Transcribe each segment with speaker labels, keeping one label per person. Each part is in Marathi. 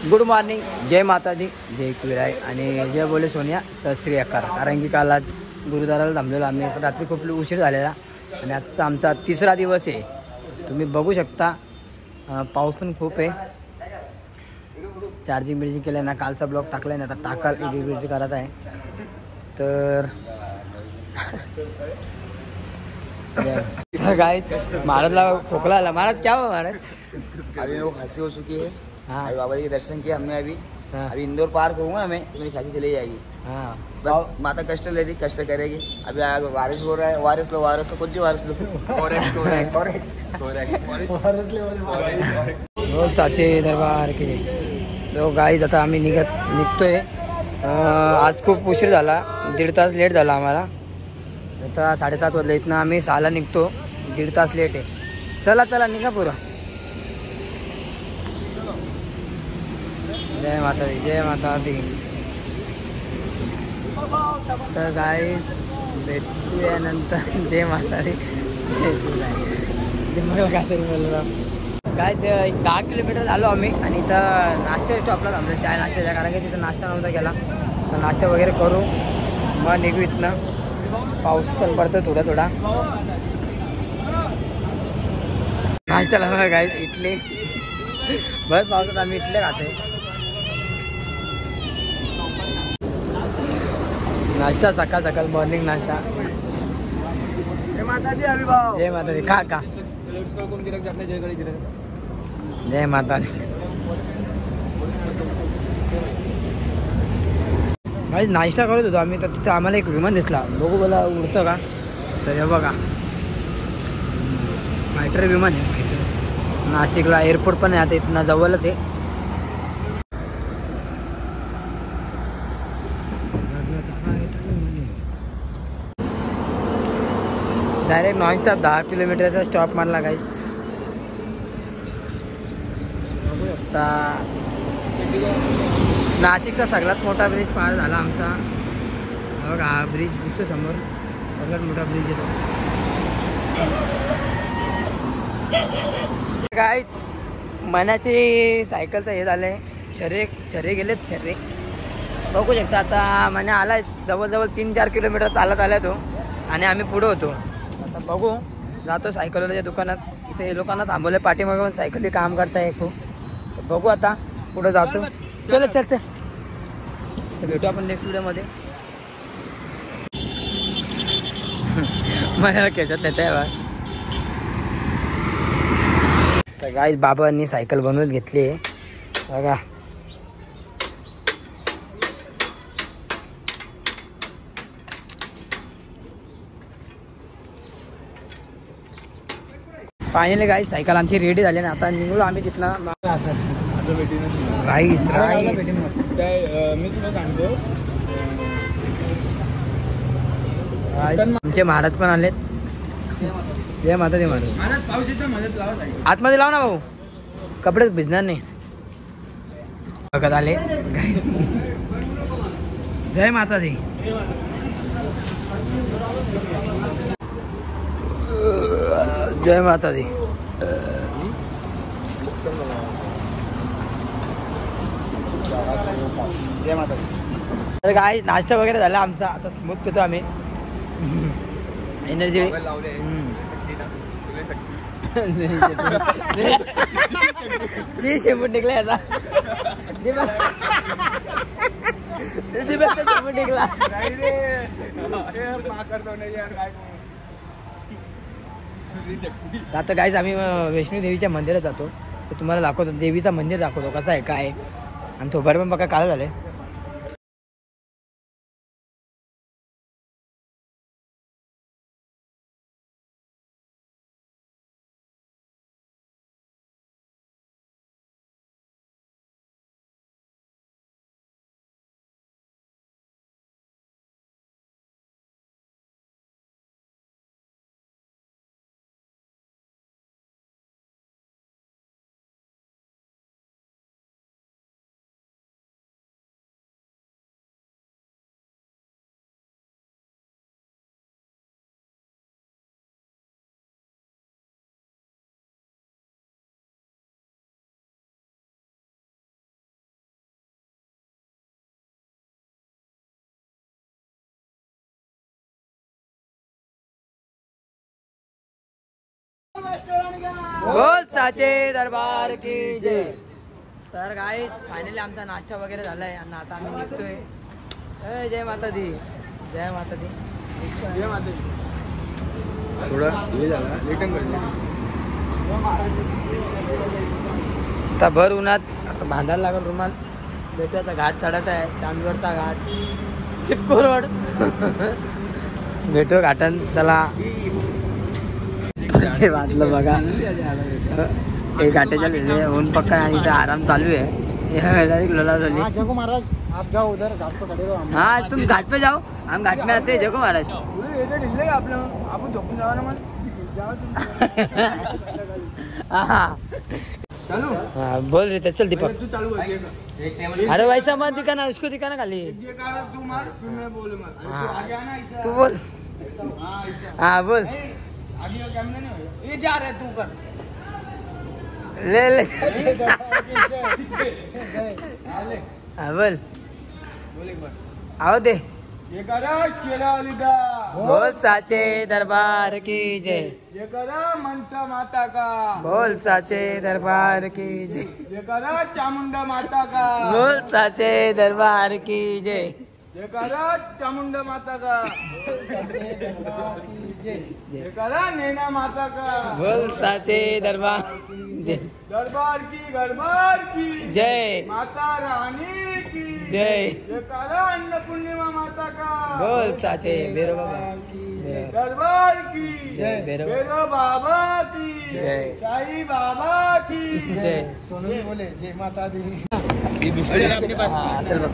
Speaker 1: गुड मॉर्निंग, जय माता दी, जय कुराय आणि जय बोले सोनिया, सत श्री अकाल. कारण की काल आज गुरुद्वाराला थांबलेलो आम्ही. रात्री खूप उशीर झालेला आणि आजचा आमचा तिसरा दिवस आहे. तुम्ही बघू शकता पाऊस पण खूप आहे. चार्जिंग बिर्जिंग केलं ना, कालचा ब्लॉग टाकला आहे ना, आता टाकाल एडिट करत आहे. तर गाइस महाराजला खोकला आला. महाराज क्या हुआ महाराज?
Speaker 2: अभी वो खांसी हो चुकी है.
Speaker 1: हाँ.
Speaker 2: अभी बाबा जी के दर्शन किए हमने अभी.
Speaker 1: हाँ.
Speaker 2: अभी इंदौर पार करूँगा मैं तो मेरी खांसी चली जाएगी.
Speaker 1: हाँ.
Speaker 2: बस माता कष्ट ले रही, कष्ट करेगी. अभी वारिस हो रहा है, वारिस लो कुछ भी वारिस लो.
Speaker 1: साचे दरबार के तो गाईज आता आम्ही निघतोय. आज खूप उशीर झाला, 1.5 तास लेट झाला आम्हाला. आता 7:30 वाजले. इथनं आम्ही 6ला निघतो, 1.5 तास लेट आहे. चला चला निघा पुरा. जय माता दी, जय माता दी. तर गाईज भेटूया नंतर. जय माता दी. मला काहीतरी बोललो काय. एक 10 किलोमीटर आलो आम्ही आणि इथं नाश्ता स्टॉपला थांबलो चाय नाश्त्याच्या. कारण की तिथं नाश्ता नव्हता केला, तर नाश्ता वगैरे करू मग निघू इथनं. पाऊस पण पडतो थोडा थोडा. नाश्त्याला बघा काय इडली. बरं पावसात आम्ही इडले खातोय. नाश्ता सकाळ सकाळ मॉर्निंग नाश्ता.
Speaker 2: जय माता दी अभी भाव.
Speaker 1: जय माता दी. खा का. जय माता दी. भाई नाश्ता करत होतो आम्ही, तर तिथं आम्हाला एक विमान दिसला. बघू बोला उडतं का. तर हे बघा फायटर विमान आहे. नाशिकला एअरपोर्ट पण आहे आता इथनं जवळच आहे. डायरेक्ट नॉन स्टॉप 10 किलोमीटरचा स्टॉप मारला गाईस. बघू शकता नाशिकचा सगळ्यात मोठा ब्रिज पार झाला आमचा. बघा हा ब्रिज दिसतो समोर, सगळ्यात मोठा ब्रिज येतो गाईस. मनाची सायकलचं हे झालंय, छरे गेलेत छरे. बघू शकता आता मना आलाय जवळजवळ 3-4 किलोमीटर चालत आला तो आणि आम्ही पुढे होतो. आता बघू जातो सायकलवाल्याच्या दुकानात. इथे लोकांना थांबवले पाठीमागून, सायकली काम करताय खूप. बघू आता पुढे जातो. चल चल चल भेटू आपण नेक्स्ट व्हिडिओमध्ये. मला खेचत नाही त्या. तर गाईस बाबांनी सायकल बनवून घेतली आहे बघा. फायनली गाईस सायकल आमची रेडी झाली आणि आता निघलो आम्ही तिथनं. राईस
Speaker 2: मी तुला सांगतो,
Speaker 1: आमचे महाराज पण आलेत. जय माता दी महाराज. आतमध्ये लाव ना भाऊ, कपडेच भिजणार नाही. बघत आले. जय माता दी. जय माता दी.
Speaker 2: जय माता दी.
Speaker 1: तर काय नाश्ता वगैरे झाला आमचा. आता स्मूथ पितो आम्ही एनर्जी. शेंबूट निघला याचा. शेंबूट निघला. आता गाईज आम्ही वैष्णवी देवीच्या मंदिरात जातो. तर तुम्हाला दाखवतो, देवीचा मंदिर दाखवतो कसं आहे काय. आणि तो बरं पण बघा काल झाले. बोल साचे दरबार की जय. तर काय फायनली आमचा नाश्ता वगैरे झालाय आणि आता आम्ही निघतोय. जय माता दी. जय माता दी.
Speaker 2: जय माता दी. थोडा हे झाला लेटन करतो.
Speaker 1: आता भर उन्हात आता बांधायला लागल रुमाल. भेटू आता घाट चढत आहे चांदवडचा घाट चिपको रोड. भेटू घाटन चला. वाटलं बघा एक घाटेच्या लिहिले ऊन पक्का आणि इथं आराम चालू आहे. लोला झाली
Speaker 2: जगो महाराज आप जाओ उधर घाट पे खड़े रहो.
Speaker 1: हाँ तुम घाट पे जाओ हम घाट में आते हैं. जगो महाराज
Speaker 2: आपलं आपण झोपून जावा ना मग. चालू
Speaker 1: हाँ बोल रहे थे. चल दीपक
Speaker 2: तू चालू कर.
Speaker 1: अरे वैसा मत दिखाना उसको दिखाना खाली.
Speaker 2: ये कहा तू मार फिर मैं बोलूंगा. तू आगे आना ऐसा.
Speaker 1: तू बोल.
Speaker 2: हाँ ऐसा.
Speaker 1: हाँ बोल.
Speaker 2: आगे का कैमरा नहीं होगा. ये जा रहा है तू कर.
Speaker 1: ले ले.
Speaker 2: ले
Speaker 1: हाँ बोल.
Speaker 2: बोल एक बार.
Speaker 1: आओ दे.
Speaker 2: ये करा शेरा वालिदा.
Speaker 1: बोल साचे दरबार की जय.
Speaker 2: ये करा मनसा माता का.
Speaker 1: बोल साचे दरबार की जय.
Speaker 2: ये करा चामुंडा माता का.
Speaker 1: बोल साचे दरबार की जय.
Speaker 2: ये करा चामुंडा माता का. ये करा नैना माता का.
Speaker 1: बोल साचे दरबार जय.
Speaker 2: दरबार की
Speaker 1: जय.
Speaker 2: माता रानी की
Speaker 1: जय.
Speaker 2: ये करा अन्नपूर्णिमा माता का.
Speaker 1: बोल साचे बेरो बाबा.
Speaker 2: दरबार की
Speaker 1: जय. बेरो
Speaker 2: बेरो बाबा की
Speaker 1: जय.
Speaker 2: साई बाबा की
Speaker 1: जय.
Speaker 2: सोनू बोले जय माता दी.
Speaker 1: हाँ, असेल बघ.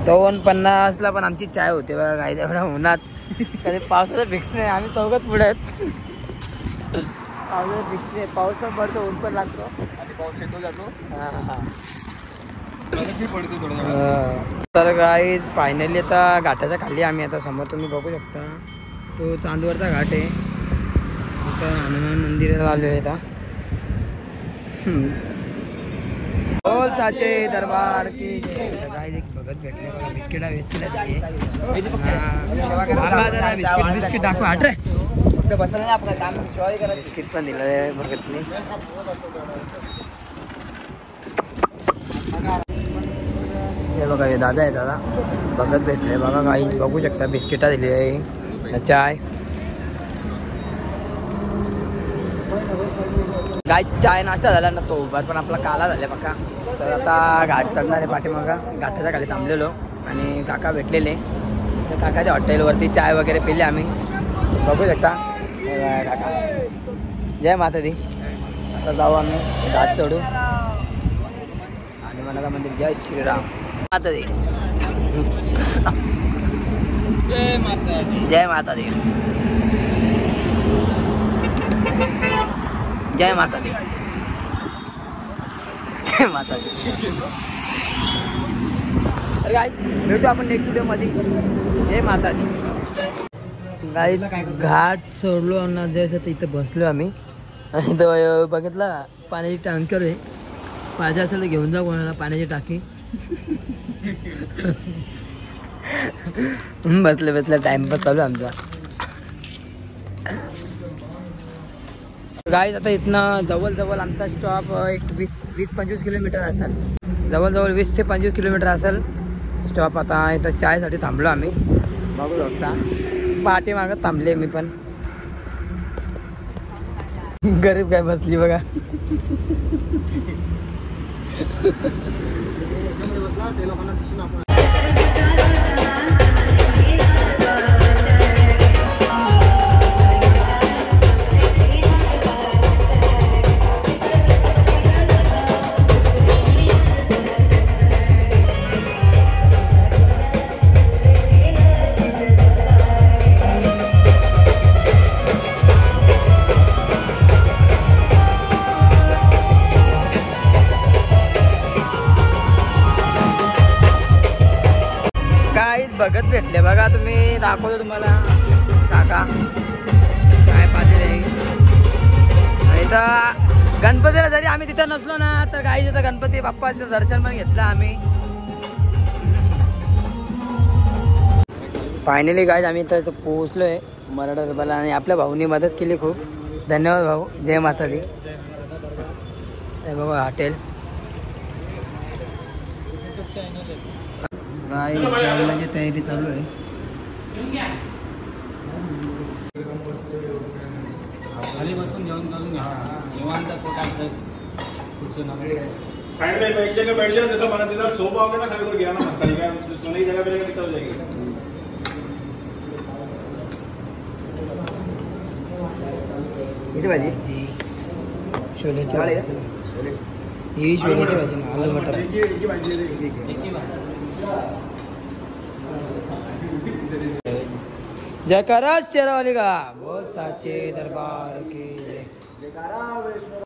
Speaker 1: 2:50 पण आमची चाय होते बघा. काय एवढ्या उन्हात कधी पावसाचा फिक्स नाही. आम्ही चौघात पुढे आहेत. पावसाचा फिक्स नाही. पाऊस पण पडतो ऊन पण लागतो.
Speaker 2: पाऊस येतो जातो.
Speaker 1: हा.
Speaker 2: पडतो थोडं.
Speaker 1: तर गाईज फायनली आता घाटाच्या खाली आम्ही आता समोर तुम्ही बघू शकता तो चांदवडचा घाट आहे. इथं हनुमान मंदिराला आलो आहे आता. बोल साचे दरबार की जय. गाईज एक बघत भेटले बघा बिस्किटा बिस्किट दाखवा. आठ रे
Speaker 2: फक्त बसला नाही आपलं काम शिवाय करायचं.
Speaker 1: बिस्किट पण दिलं आहे बघत नाही. हे बघा हे दादा आहे. दादा बघत भेटले बघा. काही बघू शकता बिस्किटा दिली आहे चाय. गाय चाय नाश्ता झाला ना तो उभार पण आपला काला झाला बघा. तर आता घाट चढणार आहे पाठीमागं. घाटाच्या खाली थांबलेलो आणि काका भेटलेले. तर काकाच्या हॉटेलवरती चाय वगैरे पिले आम्ही. बघू शकता हे बघा काका. जय माता दी. आता जाऊ आम्ही घाट चढू आणि मनाला मंदिर. जय श्रीराम. माता दी.
Speaker 2: जय माता दी.
Speaker 1: जय माता दी. जय माता दी. जय माता दी. तर गाईज भेटू आपण नेक्स्ट व्हिडिओ मध्ये. जय माता दी. गाईज घाट सोडलो आणि जसं इथं बसलो आम्ही. आणि तो बघितला पाण्याची टँकर आहे. पाहिजे असेल तर घेऊन जाऊ कोणाला पाण्याची टाकी. बसले बसले टाइमपास चालू आमचा. गाईज आता इथनं जवळ आमचा स्टॉप एक 20-25 किलोमीटर असेल. जवळ 20 ते 25 किलोमीटर असेल स्टॉप. आता इथं चायसाठी थांबलो आम्ही. बघू शकता पाठीमागं थांबले मी पण. गरीब काय बसली बघा. बघत भेटले बघा. तुम्ही दाखवतो तुम्हाला काका काय पाहिजे. आणि इथं गणपतीला जरी आम्ही तिथं नसलो ना तर गाईच इथं गणपती बाप्पाचं दर्शन पण घेतलं आम्ही. फायनली गाईज आम्ही इथं पोहोचलोय. मराठा डब्याला आणि आपल्या भाऊनी मदत केली खूप. धन्यवाद भाऊ. जय माता दी. हे बघा हॉटेल काय जेवणाची तयारी चालू आहे.
Speaker 3: खाली बसून जेवण करून घ्या. निवांत पोटात कुछ
Speaker 4: साइड में एक जगह बैठ जाओ, जैसा बना जैसा सो पाओगे ना, कभी कोई गिराना मत करिएगा, सोने की जगह पे रहेगा दिक्कत हो जाएगी.
Speaker 1: किसी भाजी छोलेची भाजी. ही छोलेची भाजी ना आलू मटर. जयकारा शेरावाली का बोल साचे दरबार की जय.